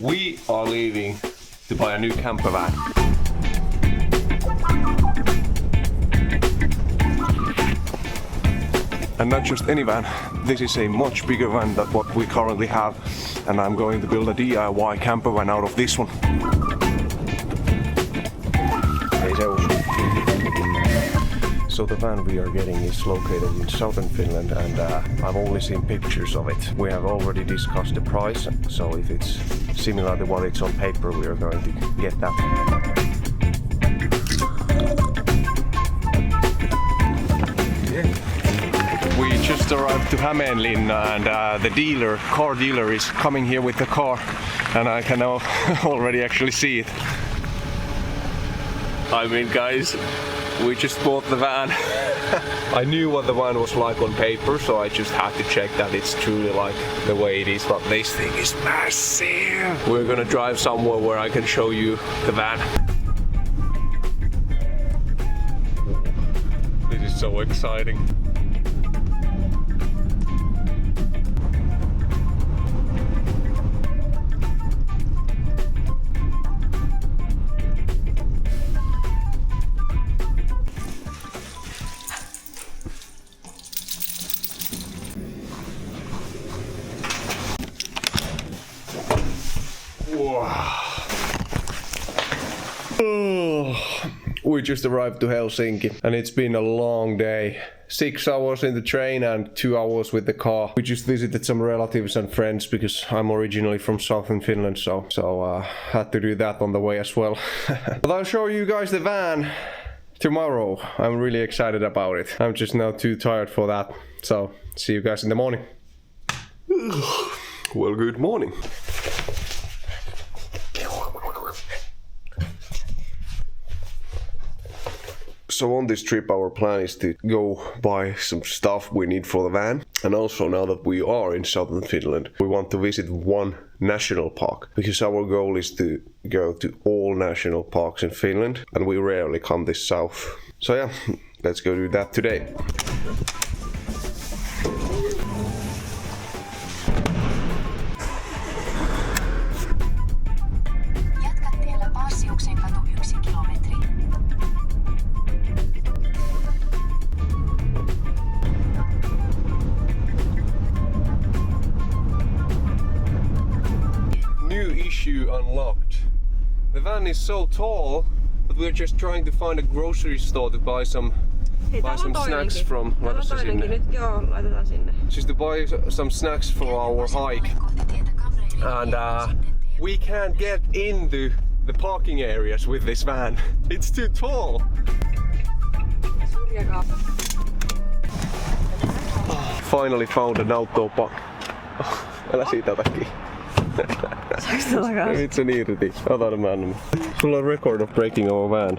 We are leaving to buy a new camper van. And not just any van, this is a much bigger van than what we currently have. And I'm going to build a DIY camper van out of this one. So the van we are getting is located in Southern Finland, and I've only seen pictures of it. We have already discussed the price, so if it's similar to what it's on paper, we are going to get that. We just arrived to Hämeenlinna, and the car dealer is coming here with the car, and I can now already actually see it. I mean, guys, we just bought the van. I knew what the van was like on paper, so I just had to check that it's truly like the way it is, but this thing is massive. We're gonna drive somewhere where I can show you the van. This is so exciting. We just arrived to Helsinki and it's been a long day. 6 hours in the train and 2 hours with the car. We just visited some relatives and friends because I'm originally from Southern Finland, so had to do that on the way as well. But I'll show you guys the van tomorrow. I'm really excited about it. I'm just now too tired for that. So see you guys in the morning. Well, good morning. So on this trip our plan is to go buy some stuff we need for the van, and also now that we are in Southern Finland we want to visit one national park, because our goal is to go to all national parks in Finland and we rarely come this south. So yeah, let's go do that today. Unlocked. The van is so tall, but we're just trying to find a grocery store to buy some snacks from. Laita se sinne. Nyt. Joo, laitetaan sinne. Just to buy some snacks for our hike. And we can't get into the parking areas with this van. It's too tall. Finally found an outdoor park. Älä siitä ota kiinni. It's an irti. Ota nämä annan. Sulla on record of breaking our van.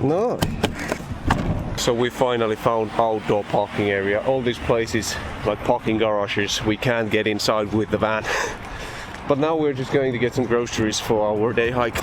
No. So we finally found outdoor parking area. All these places, like parking garages, we can't get inside with the van. But now we're just going to get some groceries for our day hike.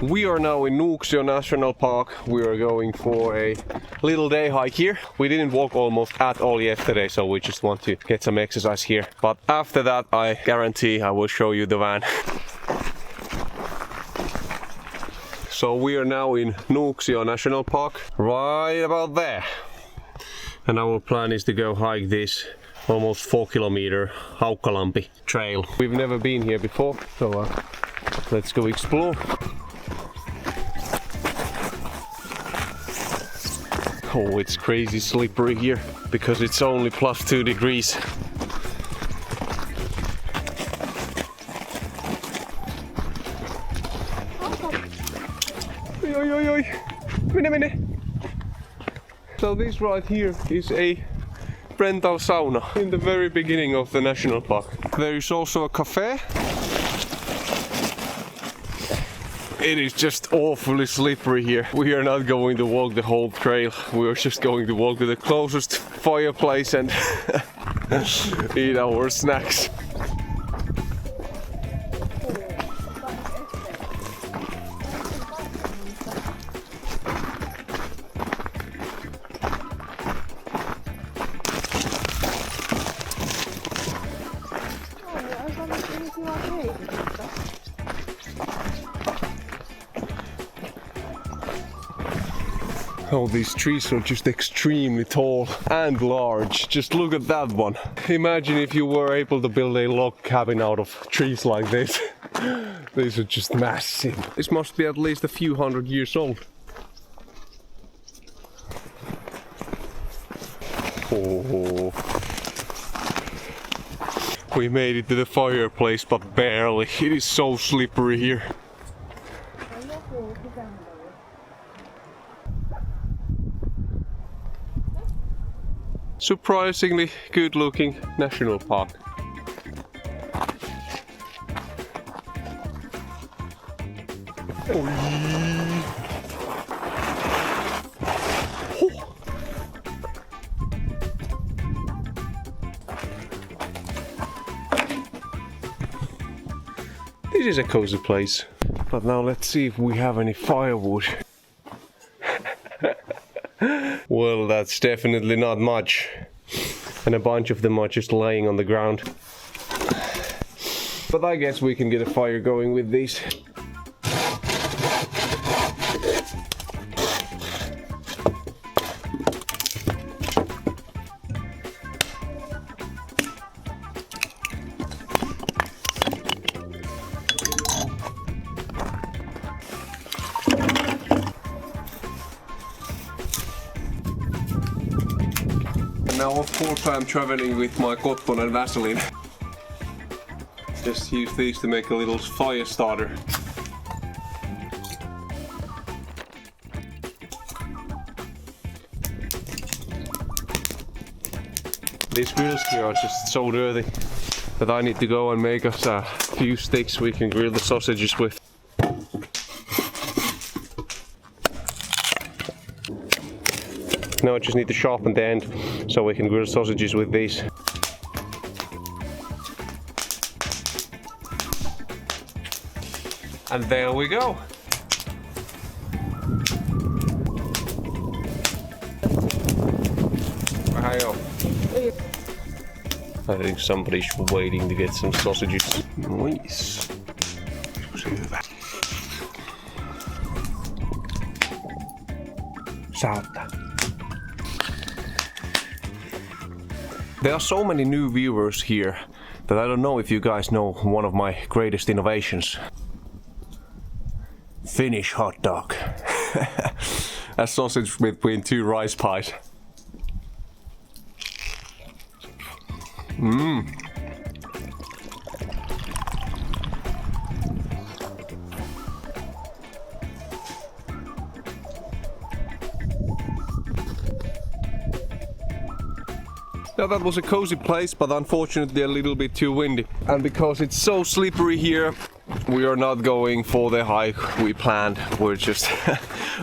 We are now in Nuuksio National Park. We are going for a little day hike here. We didn't walk almost at all yesterday, so we just want to get some exercise here. But after that, I guarantee I will show you the van. So we are now in Nuuksio National Park, right about there. And our plan is to go hike this almost 4-kilometer Haukkalampi trail. We've never been here before, so let's go explore. Oh, it's crazy slippery here because it's only +2 degrees. Oi, oi, oi. Mene. So this right here is a rental sauna in the very beginning of the national park. There is also a cafe It is just awfully slippery here. We are not going to walk the whole trail. We are just going to walk to the closest fireplace and eat our snacks. Oh, these trees are just extremely tall and large. Just look at that one. Imagine if you were able to build a log cabin out of trees like this. These are just massive. This must be at least a few hundred years old. Oh. We made it to the fireplace, but barely. It is so slippery here. Surprisingly good looking national park. This is a cozy place. But now let's see if we have any firewood. Well, that's definitely not much. And a bunch of them are just laying on the ground. But I guess we can get a fire going with these. Now of course I'm traveling with my cotton and Vaseline. Just use these to make a little fire starter. These grills here are just so dirty that I need to go and make us a few sticks we can grill the sausages with. Now I just need to sharpen the end so we can grill sausages with these. And there we go. I think somebody's waiting to get some sausages. Nice. Salta. There are so many new viewers here that I don't know if you guys know one of my greatest innovations. Finnish hot dog. A sausage between two rice pies. Mmm. Now that was a cozy place, but unfortunately a little bit too windy. And because it's so slippery here, we are not going for the hike we planned. We're just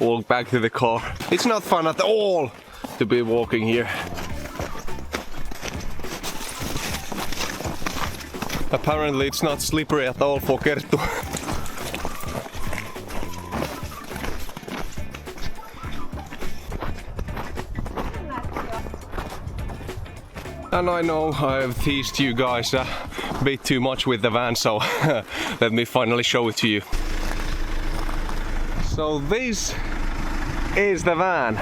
walk back to the car. It's not fun at all to be walking here. Apparently it's not slippery at all for Kerttu. And I know I have teased you guys a bit too much with the van, so let me finally show it to you. So this is the van.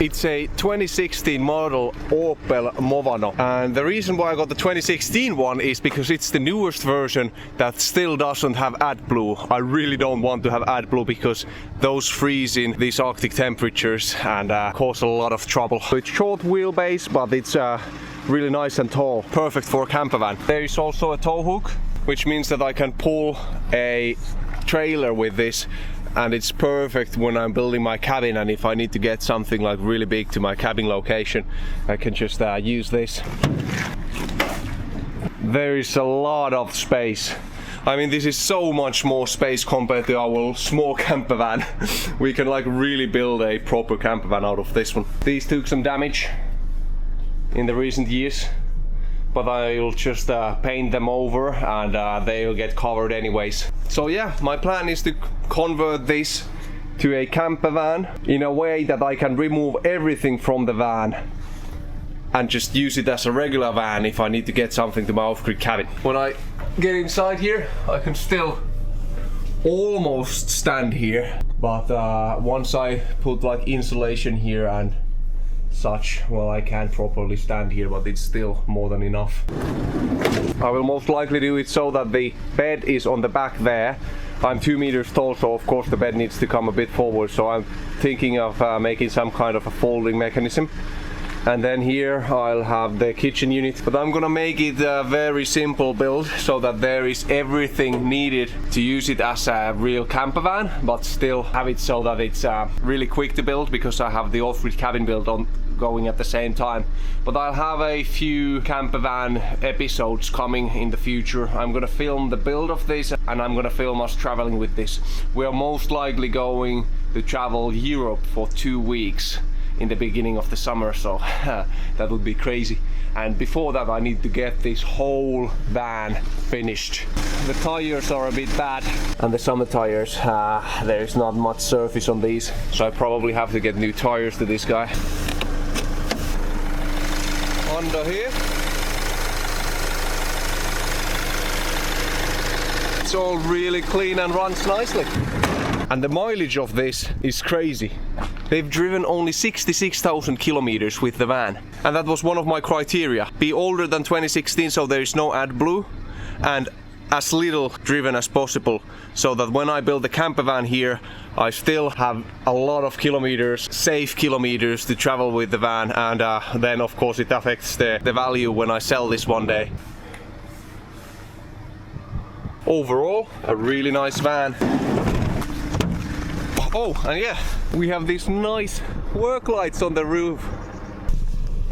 It's a 2016 model Opel Movano, and the reason why I got the 2016 one is because it's the newest version that still doesn't have AdBlue. I really don't want to have AdBlue because those freeze in these Arctic temperatures and cause a lot of trouble. So it's short wheelbase, but it's really nice and tall, perfect for a camper van. There is also a tow hook, which means that I can pull a trailer with this. And it's perfect when I'm building my cabin, and if I need to get something like really big to my cabin location, I can just use this. There is a lot of space. I mean, this is so much more space compared to our small camper van. We can like really build a proper camper van out of this one. These took some damage in the recent years, but I'll just paint them over and they'll get covered anyways. So yeah, my plan is to convert this to a camper van in a way that I can remove everything from the van and just use it as a regular van if I need to get something to my off-grid cabin. When I get inside here, I can still almost stand here, but once I put like insulation here and such, well, I can't properly stand here, but it's still more than enough. I will most likely do it so that the bed is on the back there. I'm 2 meters tall, so of course the bed needs to come a bit forward, so I'm thinking of making some kind of a folding mechanism. And then here I'll have the kitchen unit, but I'm gonna make it a very simple build so that there is everything needed to use it as a real camper van, but still have it so that it's really quick to build, because I have the off-grid cabin build on going at the same time. But I'll have a few camper van episodes coming in the future. I'm gonna film the build of this and I'm gonna film us traveling with this. We are most likely going to travel Europe for 2 weeks in the beginning of the summer, so that would be crazy. And before that I need to get this whole van finished. The tires are a bit bad, and the summer tires, there is not much surface on these, so I probably have to get new tires to this guy. Under here, it's all really clean and runs nicely. And the mileage of this is crazy. They've driven only 66,000 kilometers with the van. And that was one of my criteria. Be older than 2016, so there is no AdBlue, and as little driven as possible, so that when I build the camper van here, I still have a lot of kilometers, safe kilometers to travel with the van, and then of course it affects the value when I sell this one day. Overall, a really nice van. Oh, and yeah, we have these nice work lights on the roof.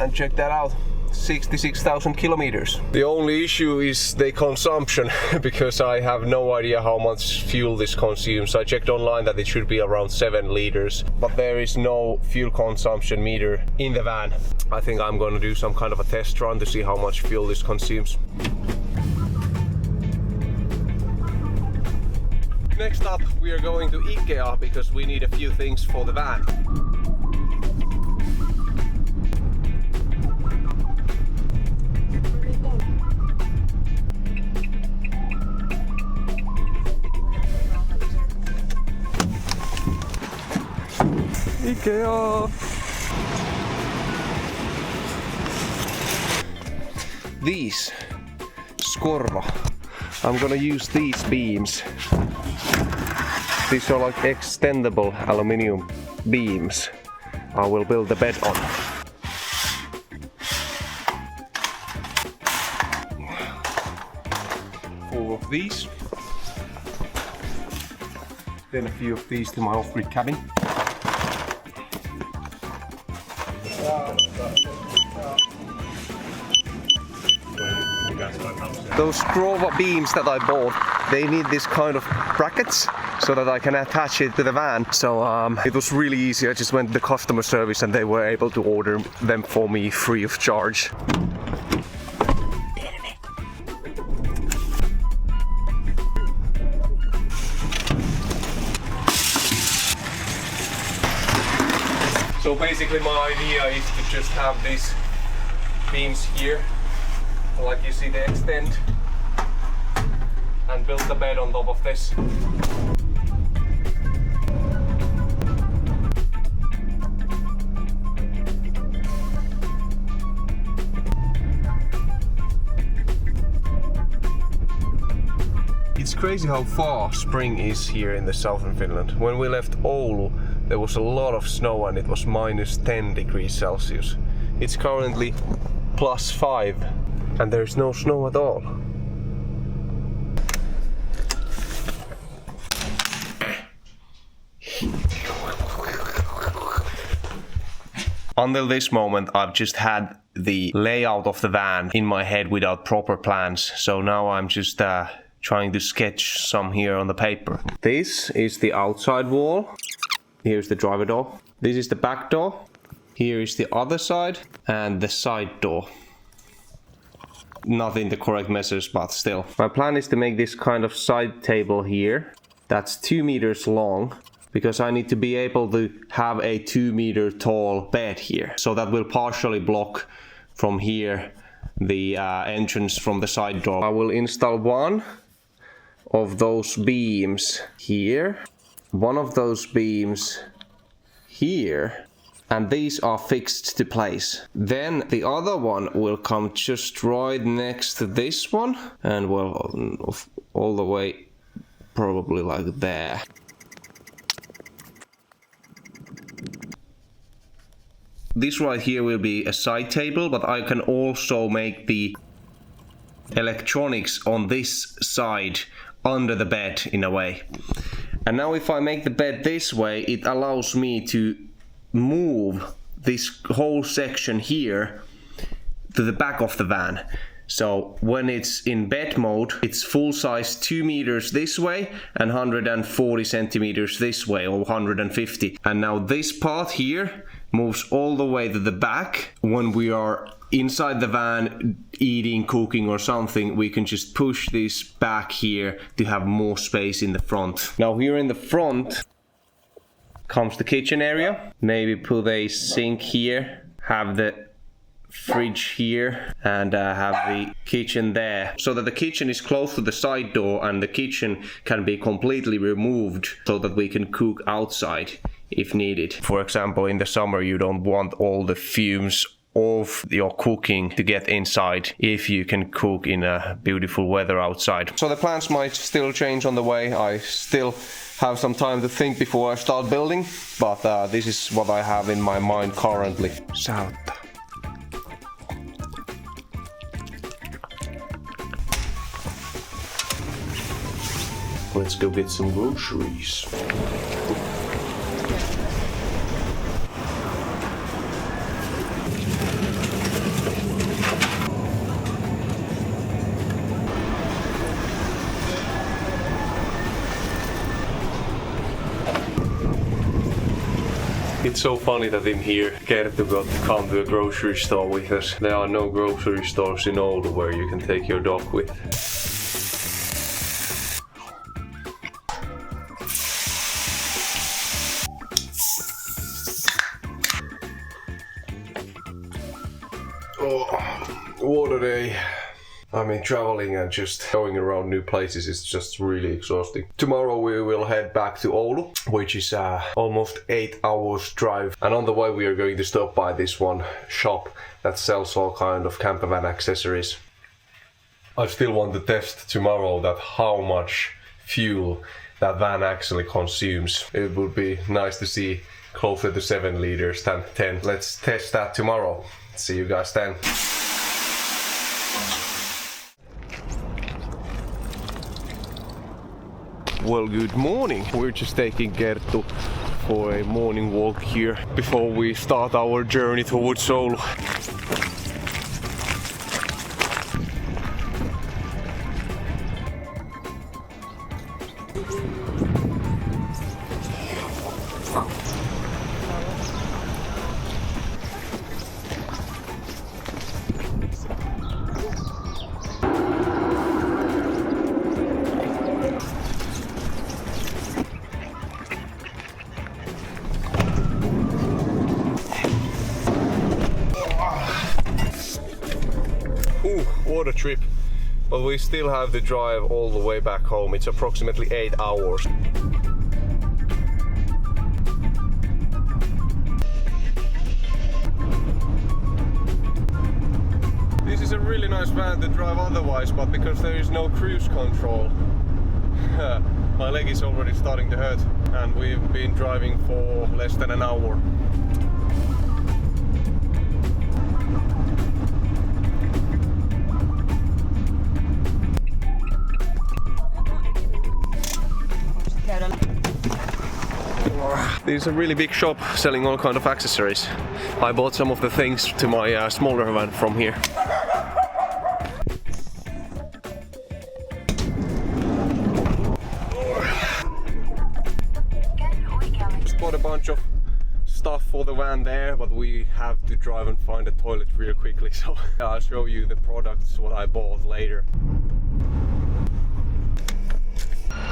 And check that out, 66,000 kilometers. The only issue is the consumption, because I have no idea how much fuel this consumes. I checked online that it should be around 7 liters, but there is no fuel consumption meter in the van. I think I'm gonna do some kind of a test run to see how much fuel this consumes. Next up, we are going to IKEA because we need a few things for the van. IKEA! These Skorva. I'm gonna use these beams. These are like extendable aluminium beams. I will build the bed on. 4 of these. Then a few of these to my off-grid cabin. Those Skorva beams that I bought, they need this kind of brackets so that I can attach it to the van. So it was really easy. I just went to the customer service and they were able to order them for me free of charge. So basically my idea is to just have these beams here, like you see, they extend, and build the bed on top of this. It's crazy how far spring is here in the Southern Finland. When we left Oulu, there was a lot of snow and it was minus 10 degrees Celsius. It's currently plus 5 and there's no snow at all. Until this moment, I've just had the layout of the van in my head without proper plans. So now I'm just trying to sketch some here on the paper. This is the outside wall. Here's the driver door. This is the back door. Here is the other side and the side door. Not in the correct measures, but still. My plan is to make this kind of side table here. That's 2 meters long, because I need to be able to have a 2 meter tall bed here. So that will partially block from here the entrance from the side door. I will install one of those beams here, one of those beams here, and these are fixed to place. Then the other one will come just right next to this one, and well, all the way probably like there. This right here will be a side table, but I can also make the electronics on this side under the bed in a way. And now if I make the bed this way, it allows me to move this whole section here to the back of the van. So when it's in bed mode, it's full size 2 meters this way and 140 centimeters this way, or 150. And now this part here moves all the way to the back. When we are inside the van eating, cooking or something, we can just push this back here to have more space in the front. Now here in the front comes the kitchen area. Maybe put a sink here, have the fridge here, and have the kitchen there, so that the kitchen is close to the side door and the kitchen can be completely removed so that we can cook outside if needed. For example, in the summer you don't want all the fumes of your cooking to get inside if you can cook in a beautiful weather outside. So the plans might still change on the way. I still have some time to think before I start building, but this is what I have in my mind currently. South. Let's go get some groceries. It's so funny that in here, Kerttu got to come to a grocery store with us. There are no grocery stores in Oulu where you can take your dog with. Oh, what a day. I mean, traveling and just going around new places is just really exhausting. Tomorrow we will head back to Oulu, which is almost 8 hours drive. And on the way we are going to stop by this one shop that sells all kind of camper van accessories. I still want to test tomorrow that how much fuel that van actually consumes. It would be nice to see closer to 7 liters than 10. Let's test that tomorrow. See you guys then. Well, good morning. We're just taking Kerttu for a morning walk here before we start our journey towards Oulu. What a trip, but we still have to drive all the way back home. It's approximately 8 hours. This is a really nice van to drive otherwise, but because there is no cruise control, my leg is already starting to hurt, and we've been driving for less than an hour. There's a really big shop selling all kind of accessories. I bought some of the things to my smaller van from here. a bunch of stuff for the van there, but we have to drive and find a toilet real quickly, so I'll show you the products what I bought later.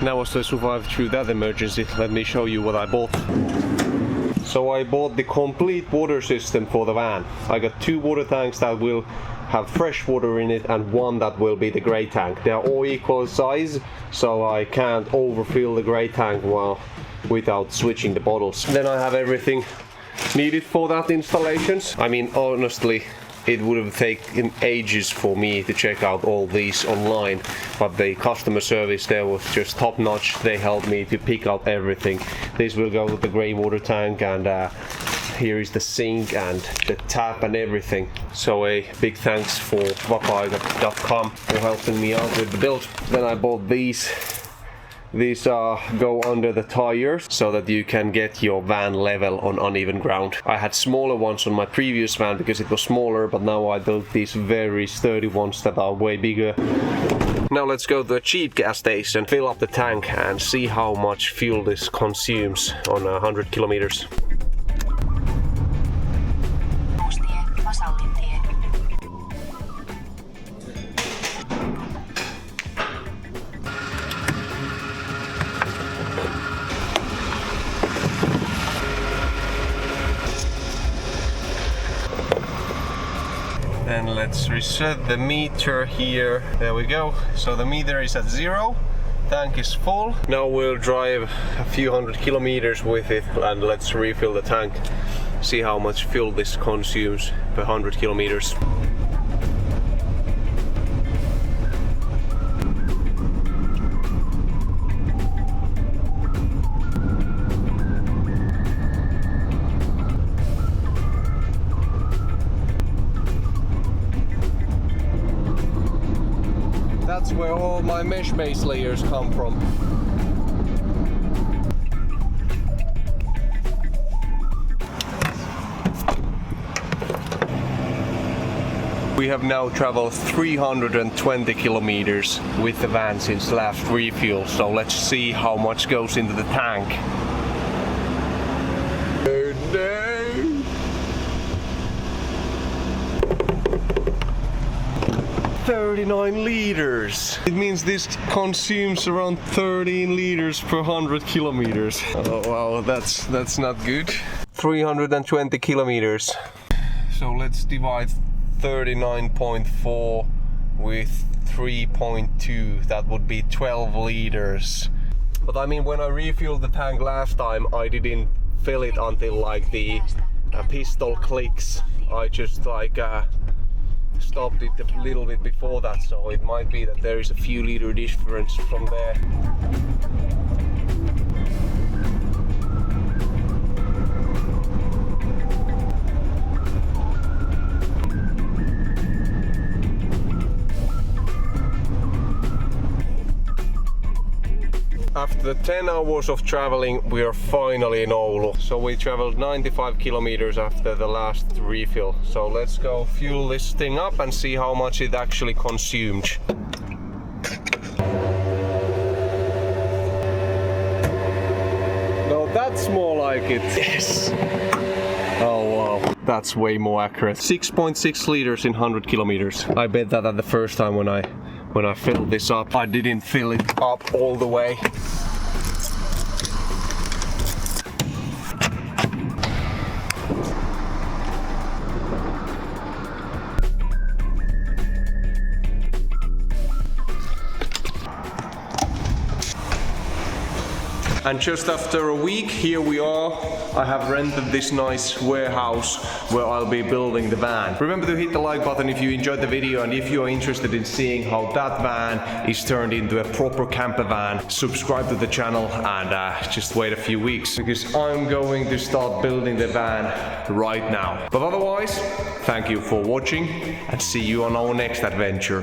Now as I survived through that emergency, let me show you what I bought. So I bought the complete water system for the van. I got 2 water tanks that will have fresh water in it and 1 that will be the grey tank. They are all equal size, so I can't overfill the grey tank without switching the bottles. Then I have everything needed for that installations. I mean, honestly, it would have taken ages for me to check out all these online, but the customer service there was just top notch. They helped me to pick out everything. This will go with the grey water tank, and here is the sink and the tap and everything. So a big thanks for vapaiga.com for helping me out with the build. Then I bought these. These go under the tires so that you can get your van level on uneven ground. I had smaller ones on my previous van because it was smaller, but now I built these very sturdy ones that are way bigger. Now let's go to a cheap gas station, fill up the tank and see how much fuel this consumes on 100 kilometers. Then let's reset the meter here. There we go. So the meter is at 0. Tank is full. Now we'll drive a few hundred kilometers with it and let's refill the tank. See how much fuel this consumes per 100 kilometers. That's where all my mesh base layers come from. We have now traveled 320 kilometers with the van since last refuel, so let's see how much goes into the tank. 39 liters. It means this consumes around 13 liters per 100 kilometers. Oh wow, that's not good. 320 kilometers. So let's divide 39.4 with 3.2. That would be 12 liters. But I mean, when I refueled the tank last time, I didn't fill it until like the pistol clicks. I just like stopped it a little bit before that, so it might be that there is a few liter difference from there. After 10 hours of traveling, we are finally in Oulu. So we traveled 95 kilometers after the last refill. So let's go fuel this thing up and see how much it actually consumed. No, that's more like it. Yes! Oh wow, that's way more accurate. 6.6 liters in 100 kilometers. I bet that at the first time when I filled this up, I didn't fill it up all the way. And just after a week, here we are. I have rented this nice warehouse where I'll be building the van. Remember to hit the like button if you enjoyed the video, and if you are interested in seeing how that van is turned into a proper camper van, subscribe to the channel and just wait a few weeks, because I'm going to start building the van right now. But otherwise, thank you for watching and see you on our next adventure.